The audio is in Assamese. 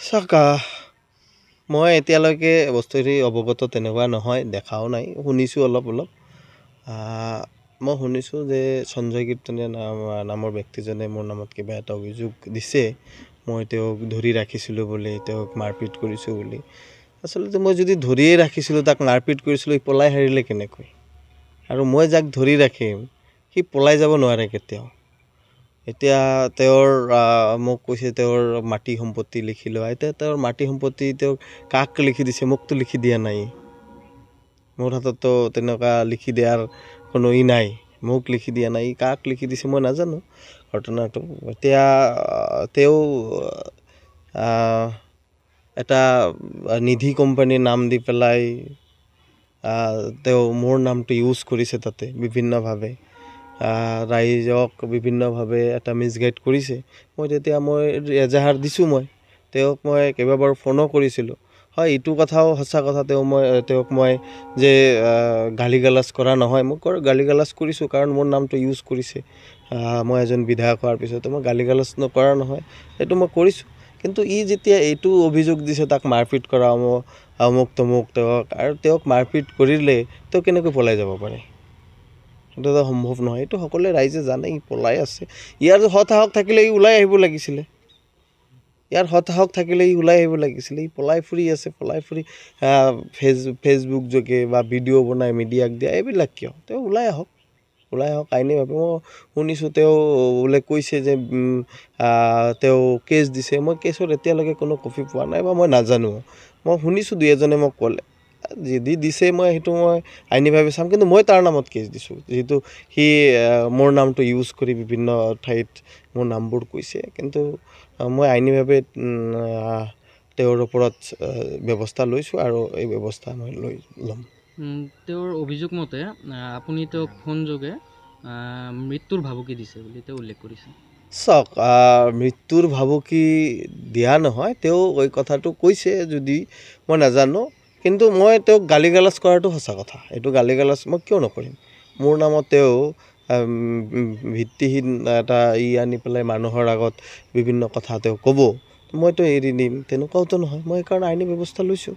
চাওক মই এতিয়ালৈকে বস্তুখিনি অৱগত তেনেকুৱা নহয়, দেখাও নাই, শুনিছোঁ অলপ অলপ। মই শুনিছোঁ যে সঞ্জয় কীৰ্তনীয়া নামৰ ব্যক্তিজনে মোৰ নামত কিবা এটা অভিযোগ দিছে, মই তেওঁক ধৰি ৰাখিছিলোঁ বুলি, তেওঁক মাৰপিট কৰিছোঁ বুলি। আচলতে মই যদি ধৰিয়ে ৰাখিছিলোঁ, তাক মাৰপিট কৰিছিলোঁ, সি পলাই হাৰিলে কেনেকৈ? আৰু মই যাক ধৰি ৰাখিম সি পলাই যাব নোৱাৰে কেতিয়াও। এতিয়া তেওঁৰ মোক কৈছে তেওঁৰ মাটি সম্পত্তি লিখি লোৱা। এতিয়া তেওঁৰ মাটি সম্পত্তি তেওঁ কাক লিখি দিছে? মোকতো লিখি দিয়া নাই। মোৰ হাতততো তেনেকুৱা লিখি দিয়াৰ কোনো নাই, মোক লিখি দিয়া নাই। কাক লিখি দিছে মই নাজানো ঘটনাটো। এতিয়া তেওঁ এটা নিধি কোম্পানীৰ নাম দি পেলাই তেওঁ মোৰ নামটো ইউজ কৰিছে তাতে বিভিন্নভাৱে, ৰাইজক বিভিন্নভাৱে এটা মিছগাইড কৰিছে। মই এজাহাৰ দিছোঁ। তেওঁক মই কেইবাবাৰো ফোনো কৰিছিলোঁ। হয়, এইটো কথাও সঁচা কথা, তেওঁক মই যে গালি গালাজ কৰা নহয়, মই গালি গালাজ কৰিছোঁ, কাৰণ মোৰ নামটো ইউজ কৰিছে। মই এজন বিধায়ক হোৱাৰ পিছতো মই গালি গালাজ নকৰা নহয়, সেইটো মই কৰিছোঁ। কিন্তু যেতিয়া এইটো অভিযোগ দিছে তাক মাৰপিট কৰা, অমুক তমুক, তেওঁক মাৰপিট কৰিলে তেওঁ কেনেকৈ পলাই যাব পাৰে? সেইটোতো সম্ভৱ নহয়। এইটো সকলোৱে ৰাইজে জানে ই পলাই আছে। ইয়াৰ সৎসাহস থাকিলে ই ওলাই আহিব লাগিছিলে। ই পলাই ফুৰি আছে, পলাই ফুৰি ফেচবুক যোগে বা ভিডিঅ' বনাই মিডিয়াক দিয়া, এইবিলাক কিয়? তেওঁ ওলাই আহক আইনীভাৱে। মই শুনিছোঁ তেওঁ বোলে কৈছে যে তেওঁ কেছ দিছে। মই কেছৰ এতিয়ালৈকে কোনো কপি পোৱা নাই বা মই নাজানো। মই শুনিছোঁ দুই এজনে মোক ক'লে, যদি দিছে সেইটো মই আইনীভাৱে চাম। কিন্তু মই তাৰ নামত কেছ দিছোঁ, যিহেতু সি মোৰ নামটো ইউজ কৰি বিভিন্ন ঠাইত মোৰ নামবোৰ কৈছে। কিন্তু মই আইনীভাৱে তেওঁৰ ওপৰত ব্যৱস্থা লৈছোঁ আৰু এই ব্যৱস্থা মই ল'ম। তেওঁৰ অভিযোগ মতে আপুনি তেওঁক ফোনযোগে মৃত্যুৰ ভাবুকি দিছে বুলি তেওঁ উল্লেখ কৰিছে। চাওক, মৃত্যুৰ ভাবুকি দিয়া নহয়, তেওঁ এই কথাটো কৈছে যদি মই নাজানো। কিন্তু মই তেওঁক গালি গালাজ কৰাটো সঁচা কথা। এইটো গালি গালাজ মই কিয় নকৰিম? মোৰ নামত তেওঁ ভিত্তিহীন এটা আনি পেলাই মানুহৰ আগত বিভিন্ন কথা তেওঁ ক'ব, মইতো এৰি দিম তেনেকুৱাওতো নহয়। মই সেইকাৰণে আইনী ব্যৱস্থা লৈছোঁ।